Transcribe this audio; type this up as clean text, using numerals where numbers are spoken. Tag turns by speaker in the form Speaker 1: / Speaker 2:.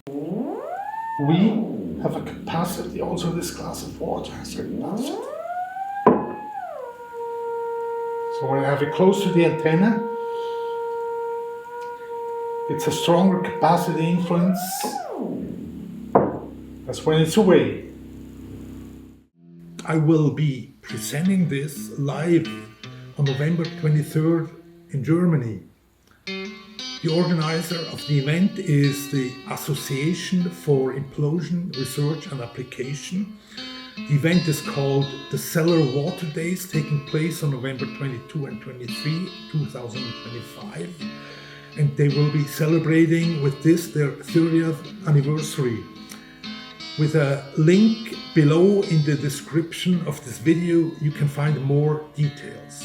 Speaker 1: We have a capacity, also this glass of water has a capacity. So when I have it close to the antenna, it's a stronger capacity influence as when it's away. I will be presenting this live on November 23rd in Germany. The organizer of the event is the Association for Implosion Research and Application. The event is called the Zeller Water Days, taking place on November 22 and 23, 2025. And they will be celebrating with this their 30th anniversary. With a link below in the description of this video, you can find more details.